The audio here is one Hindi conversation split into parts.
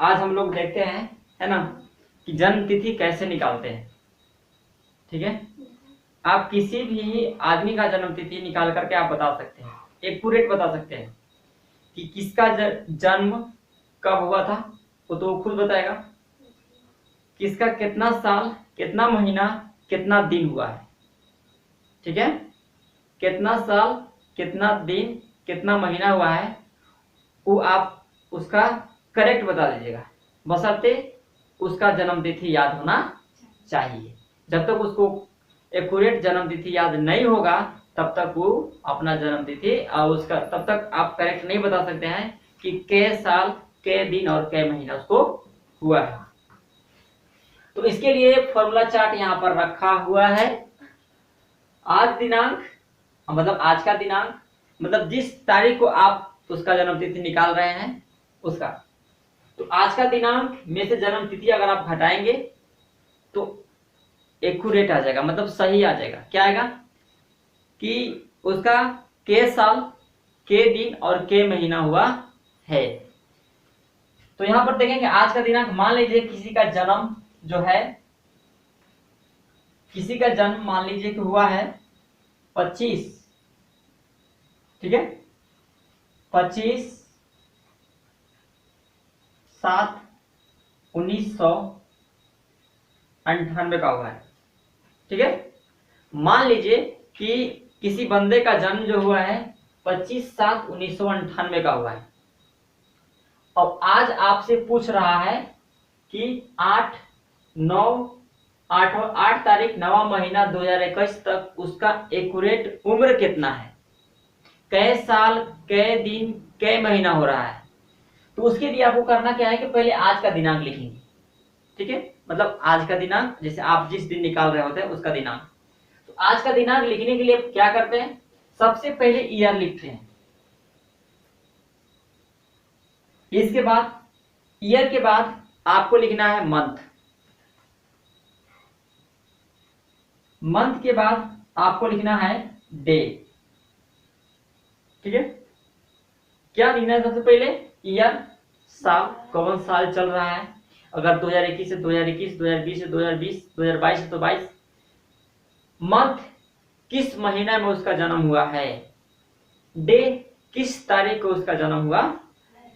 आज हम लोग देखते हैं, है ना, कि जन्म तिथि कैसे निकालते हैं। ठीक है, आप किसी भी आदमी का जन्म तिथि निकाल करके आप बता सकते हैं, एक्यूरेट बता सकते हैं कि किसका जन्म कब हुआ था, वो तो खुद बताएगा। किसका कितना साल, कितना महीना, कितना दिन हुआ है। ठीक है, कितना साल, कितना दिन, कितना महीना हुआ है, वो आप उसका करेक्ट बता दीजिएगा, बशर्ते उसका जन्म तिथि याद होना चाहिए। जब तक उसको एक्यूरेट जन्म तिथि याद नहीं होगा तब तक वो अपना जन्म तिथि और उसका तब तक आप करेक्ट नहीं बता सकते हैं कि कै साल, कै दिन और कै महीना उसको हुआ है। तो इसके लिए फॉर्मूला चार्ट यहाँ पर रखा हुआ है। आज दिनांक मतलब आज का दिनांक मतलब जिस तारीख को आप उसका जन्म तिथि निकाल रहे हैं उसका, तो आज का दिनांक में से जन्म तिथि अगर आप घटाएंगे तो एक्यूरेट आ जाएगा, मतलब सही आ जाएगा। क्या आएगा कि उसका के साल, के दिन और के महीना हुआ है। तो यहां पर देखेंगे आज का दिनांक, मान लीजिए किसी का जन्म जो है, किसी का जन्म मान लीजिए कि हुआ है 25, ठीक है, 25/7/1998 का हुआ है। ठीक है, मान लीजिए कि किसी बंदे का जन्म जो हुआ है 25/7/1998 का हुआ है। अब आज आपसे पूछ रहा है कि 8 तारीख 9वां महीना 2021 तक उसका एक्यूरेट उम्र कितना है, कै साल, कै दिन, कै महीना हो रहा है। तो उसके लिए आपको करना क्या है कि पहले आज का दिनांक लिखेंगे। ठीक है, मतलब आज का दिनांक, जैसे आप जिस दिन निकाल रहे होते हैं उसका दिनांक। तो आज का दिनांक लिखने के लिए क्या करते हैं, सबसे पहले ईयर लिखते हैं, इसके बाद ईयर के बाद आपको लिखना है मंथ, मंथ के बाद आपको लिखना है डे। ठीक है, क्या लिखना है सबसे पहले, ईयर, साल, कौन साल चल रहा है, अगर 2021 से 2021, 2020 से 2020, 2022 से तो 22, मंथ किस महीना में उसका जन्म हुआ है, डे किस तारीख को उसका जन्म हुआ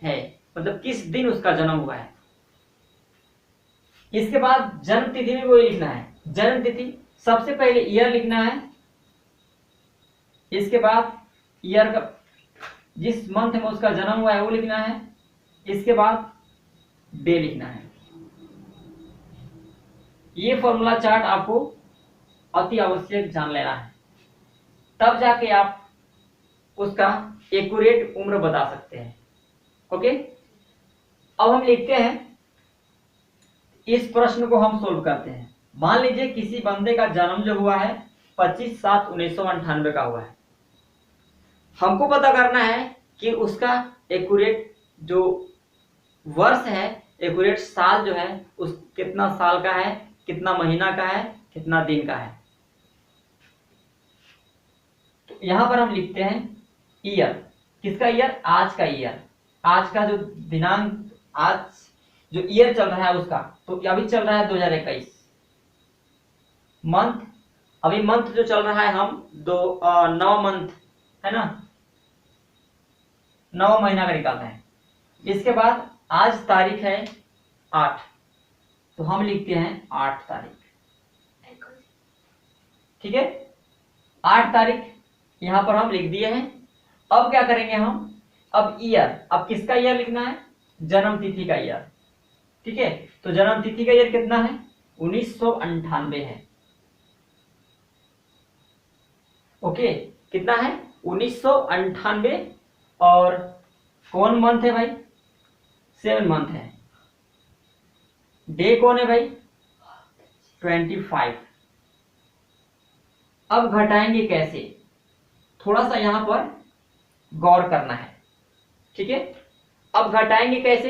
है, मतलब किस दिन उसका जन्म हुआ है। इसके बाद जन्म तिथि भी वही लिखना है, जन्म तिथि सबसे पहले ईयर लिखना है, इसके बाद ईयर का जिस मंथ में उसका जन्म हुआ है वो लिखना है, इसके बाद डे लिखना है। ये फॉर्मूला चार्ट आपको अति आवश्यक जान लेना है, तब जाके आप उसका एक्यूरेट उम्र बता सकते हैं। ओके, अब हम लिखते हैं, इस प्रश्न को हम सोल्व करते हैं। मान लीजिए किसी बंदे का जन्म जो हुआ है 25/7/1998 का हुआ है। हमको पता करना है कि उसका एक्यूरेट जो वर्ष है, एक्यूरेट साल जो है उस कितना साल का है, कितना महीना का है, कितना दिन का है। तो यहां पर हम लिखते हैं ईयर, किसका ईयर, आज का ईयर, आज का जो दिनांक, आज जो ईयर चल रहा है उसका, तो अभी चल रहा है 2021। मंथ, अभी मंथ जो चल रहा है हम 9 मंथ है ना, 9 महीना का निकालते हैं। इसके बाद आज तारीख है 8, तो हम लिखते हैं 8 तारीख। ठीक है, 8 तारीख यहां पर हम लिख दिए हैं। अब क्या करेंगे हम, अब ईयर, अब किसका ईयर लिखना है, जन्म तिथि का ईयर। ठीक है, तो जन्म तिथि का ईयर कितना है, 1998 है। ओके, कितना है, 1998। और कौन मंथ है भाई, 7 मंथ है। डे कौन है भाई, 25। अब घटाएंगे कैसे, थोड़ा सा यहां पर गौर करना है। ठीक है, अब घटाएंगे कैसे,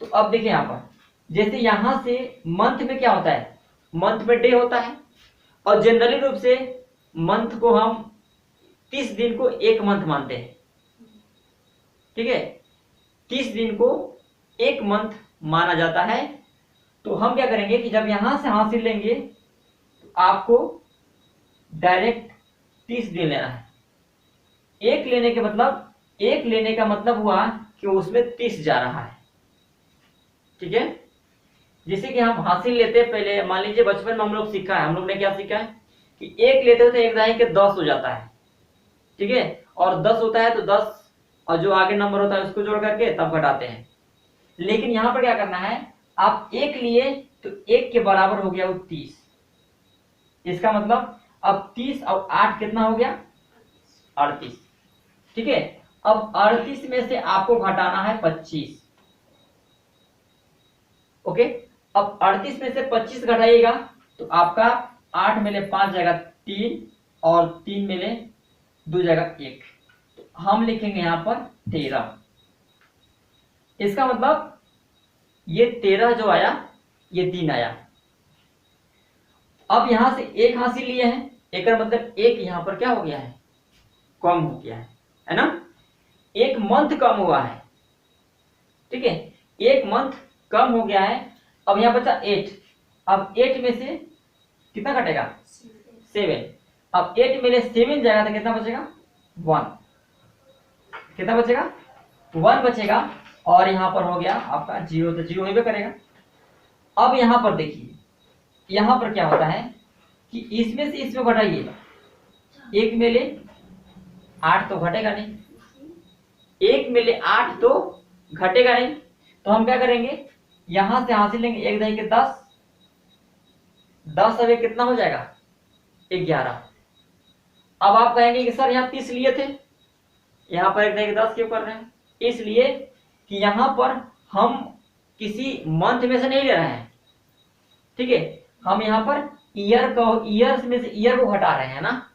तो अब देखिए यहां पर, जैसे यहां से मंथ में क्या होता है, मंथ में डे होता है, और जनरली रूप से मंथ को हम 30 दिन को एक मंथ मानते हैं। ठीक है, 30 दिन को एक मंथ माना जाता है। तो हम क्या करेंगे कि जब यहां से हासिल लेंगे तो आपको डायरेक्ट 30 दिन लेना है। एक लेने के मतलब, एक लेने का मतलब हुआ कि उसमें 30 जा रहा है, ठीक है। जैसे कि हम हासिल लेते पहले, मान लीजिए बचपन में हम लोग सीखा है, हम लोग ने क्या सीखा है कि एक लेते हो तो एक दहाई के 10 हो जाता है, ठीक है। और 10 होता है तो 10 और जो आगे नंबर होता है उसको जोड़ करके तब घटाते हैं। लेकिन यहां पर क्या करना है, आप एक लिए तो एक के बराबर हो गया वो 30। इसका मतलब अब 30 और 8 कितना हो गया, 38, ठीक है। अब 38 में से आपको घटाना है 25, ओके। अब 38 में से 25 घटाइएगा तो आपका 8 में ले 5 जाएगा 3 और 3 में ले 2 जाएगा 1, तो हम लिखेंगे यहां पर 13। इसका मतलब ये 13 जो आया ये 3 आया। अब यहां से एक हासिल लिए हैं, एक मतलब एक यहां पर क्या हो गया है, कम हो गया है ना। एक मंथ कम हुआ है, ठीक है, एक मंथ कम हो गया है। अब यहां बचा 8, अब 8 में से कितना घटेगा 7, अब 8 में से 7 जाएगा तो कितना बचेगा 1, कितना बचेगा 1 बचेगा। और यहां पर हो गया आपका 0, तो 0 होबे करेगा। अब यहां पर देखिए, यहां पर क्या होता है कि इसमें से इसमें घटाइए, 1 में ले 8 तो घटेगा नहीं, 1 में ले 8 तो घटेगा नहीं। तो हम क्या करेंगे, यहां से हासिल लेंगे 1 दही के 10, 10 अब कितना हो जाएगा 11। अब आप कहेंगे कि सर यहाँ 30 लिए थे, यहां पर 1 दही के 10 क्यों कर रहे हैं, इसलिए कि यहां पर हम किसी मंथ में से नहीं ले रहे हैं, ठीक है। हम यहां पर ईयर को, ईयर में से ईयर को घटा रहे हैं ना,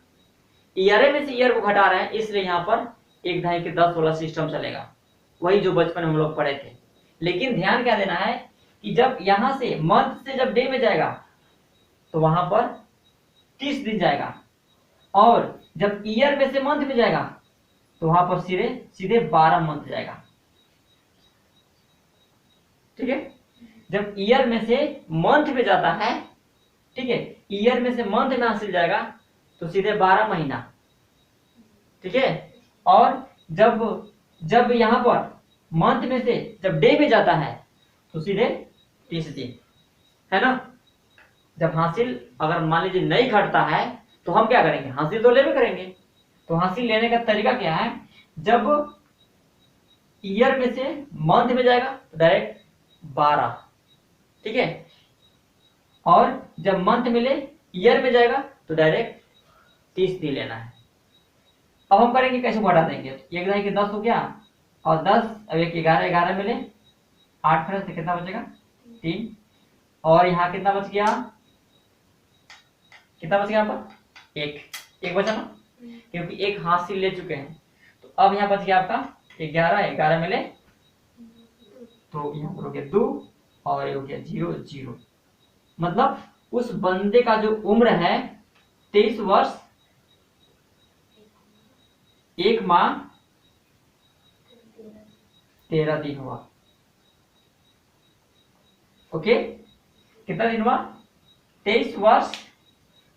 ईयर में से ईयर को घटा रहे हैं, इसलिए यहां पर 1 दही के 10 वाला सिस्टम चलेगा, वही जो बचपन में हम लोग पढ़े थे। लेकिन ध्यान क्या देना है कि जब यहां से मंथ से जब डे में जाएगा तो वहां पर 30 दिन जाएगा, और जब ईयर में से मंथ में जाएगा तो वहां पर सीधे सीधे 12 मंथ जाएगा, ठीक है। जब ईयर में से मंथ में जाता है, ठीक है, ईयर में से मंथ में हासिल जाएगा तो सीधे 12 महीना, ठीक है। और जब जब यहां पर मंथ में से जब डे में जाता है तो सीधे 30 दिन, है ना। जब हासिल अगर मान लीजिए नहीं घटता है तो हम क्या करेंगे, हासिल तो लेवे करेंगे। तो हासिल लेने का तरीका क्या है, जब ईयर में से मंथ में जाएगा तो डायरेक्ट 12, ठीक है। और जब मंथ में ले ईयर में जाएगा तो डायरेक्ट 30 दिन लेना है। अब हम करेंगे कैसे घटा देंगे, 1 दही के 10 हो गया और 10 अब 1 11, 11 में ले 8 फिर से कितना बचेगा 3, और यहाँ कितना बच गया, कितना बच गया यहाँ पर 1 बचा ना, क्योंकि एक हासिल ले चुके हैं। तो अब यहाँ बच गया आपका 11, 11 में ले तो यहाँ पर हो गया 2 और ये हो गया 0, 0। मतलब उस बंदे का जो उम्र है 23 वर्ष 1 माह 13 दिन हुआ, ओके। कितना दिन हुआ, 23 वर्ष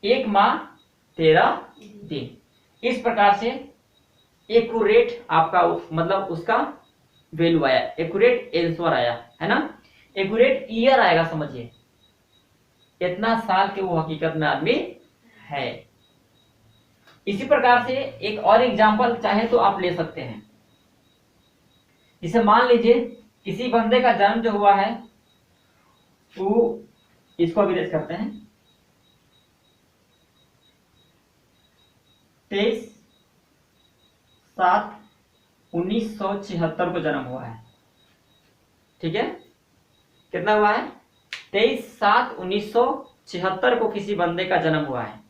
1 माह 13 दिन। इस प्रकार से एक्यूरेट आपका मतलब उसका वैल्यू आया, एक्यूरेट आंसर आया, है ना। एक्यूरेट ईयर आएगा, समझिए इतना साल के वो हकीकत में आदमी है। इसी प्रकार से एक और एग्जांपल चाहे तो आप ले सकते हैं। जैसे मान लीजिए किसी बंदे का जन्म जो हुआ है वो, इसको अभिलेख करते हैं 23/7/1976 को जन्म हुआ है, ठीक है। कितना हुआ है 23/7/1976 को किसी बंदे का जन्म हुआ है,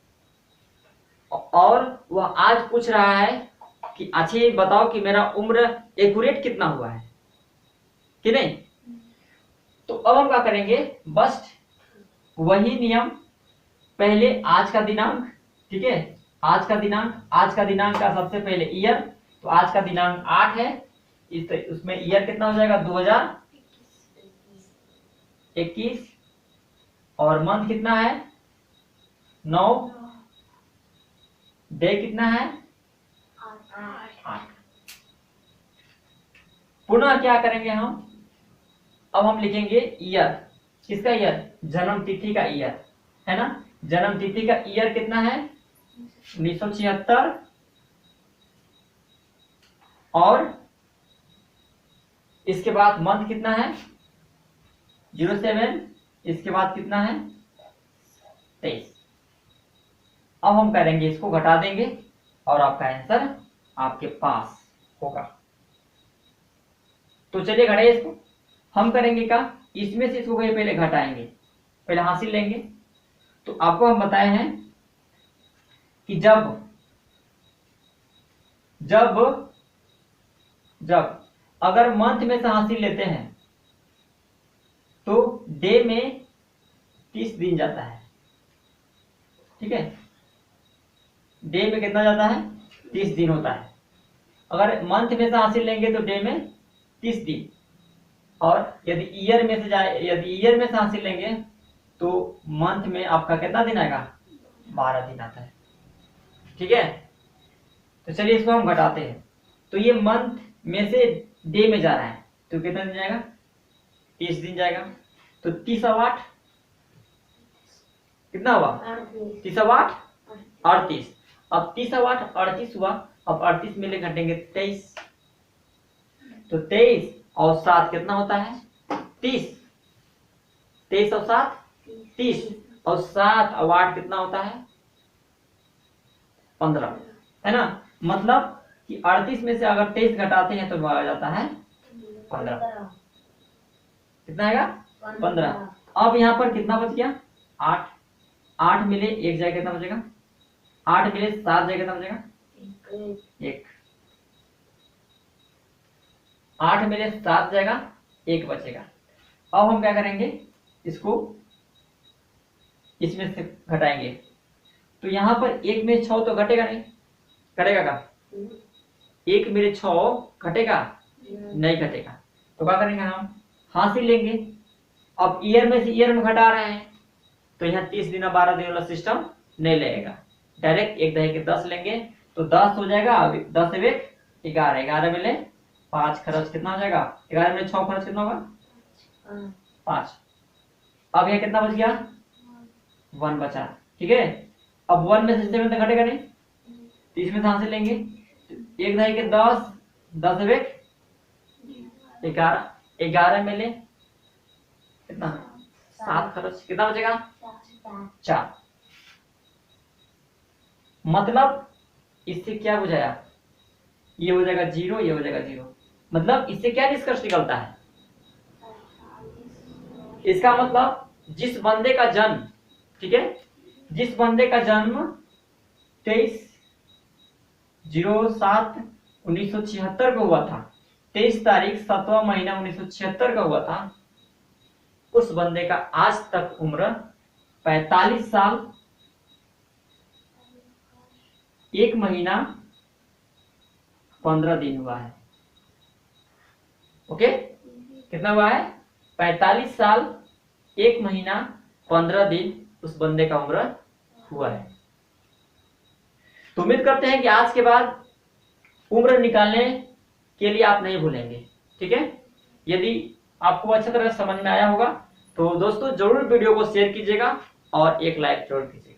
और वह आज पूछ रहा है कि अच्छा ये बताओ कि मेरा उम्र एक्यूरेट कितना हुआ है कि नहीं। तो अब हम क्या करेंगे, बस वही नियम, पहले आज का दिनांक, ठीक है, आज का दिनांक का सबसे पहले ईयर, तो आज का दिनांक 8 है, उसमें ईयर कितना हो जाएगा 2021 और मंथ कितना है 9, डे कितना है 8। पुनः क्या करेंगे हम, अब हम लिखेंगे ईयर, किसका ईयर, जन्म तिथि का ईयर है ना। जन्म तिथि का ईयर कितना है 1976 और इसके बाद मंथ कितना है 07, इसके बाद कितना है 23। अब हम करेंगे इसको घटा देंगे और आपका आंसर आपके पास होगा। तो चलिए घटाइए इसको, हम करेंगे क्या, इसमें से इसको पहले घटाएंगे, पहले हासिल लेंगे। तो आपको हम बताए हैं कि जब अगर मंथ में से हासिल लेते हैं तो डे में 30 दिन जाता है, ठीक है। डे में कितना जाता है 30 दिन होता है। अगर मंथ में से हासिल लेंगे तो डे में 30 दिन, और यदि ईयर में से हासिल लेंगे तो मंथ में आपका कितना दिन आएगा 12 दिन आता है, ठीक है। तो चलिए इसको हम घटाते हैं। तो ये मंथ में से डे में जा रहा है तो कितना दिन जाएगा 30 दिन जाएगा। तो 30 और 8 कितना हुआ 30 और 8 38। अब 30 और 8 38 हुआ। अब 38 में ले घटेंगे 23, तो 23 और 7 कितना होता है 30। 23 और 7 30 और 7 और 8 कितना होता है 15, है ना। मतलब कि 38 में से अगर 23 घटाते हैं तो आ जाता है 15। कितना आएगा 15। अब यहाँ पर कितना बच गया 8, 8 मिले 1 जाएगा कितना बचेगा, 8 मिले 7 जाएगा कितना बचेगा 1, 8 मिले 7 जाएगा 1 बचेगा। अब हम क्या करेंगे, इसको इसमें से घटाएंगे। तो यहाँ पर 1 में 6 तो घटेगा नहीं, घटेगा का 1 मेरे 6 घटेगा नहीं घटेगा। तो क्या करेंगे हम हासिल लेंगे। अब ईयर में से ईयर में घटा रहे हैं तो यहाँ 30 दिन 12 दिन वाला सिस्टम नहीं लगेगा, डायरेक्ट 1 दही के 10 लेंगे तो 10 हो जाएगा। अब 10 से 1 11, 11 मिले 5 खर्च कितना हो जाएगा, 11 में 6 खर्च कितना होगा 5। अब यह कितना बच गया 1 बचा, ठीक है। अब 1 में से 7 तो घटेगा नहीं, 30 में से हासिल लेंगे 1 दही के 10, 10 से 1 11, 11 में ले कितना 7 खर्च कितना बचेगा 4। मतलब इससे क्या बुझाया, ये हो जाएगा 0, ये हो जाएगा 0। मतलब इससे क्या निष्कर्ष निकलता है, इसका मतलब जिस बंदे का जन्म, ठीक है, जिस बंदे का जन्म 23/07/1976 को हुआ था, 23 तारीख 7वां महीना 1976 का हुआ था, उस बंदे का आज तक उम्र 45 साल 1 महीना 15 दिन हुआ है। ओके, कितना हुआ है 45 साल 1 महीना 15 दिन उस बंदे का उम्र हुआ है। तो उम्मीद करते हैं कि आज के बाद उम्र निकालने के लिए आप नहीं भूलेंगे, ठीक है। यदि आपको अच्छी तरह समझ में आया होगा तो दोस्तों जरूर वीडियो को शेयर कीजिएगा और एक लाइक जरूर कीजिएगा।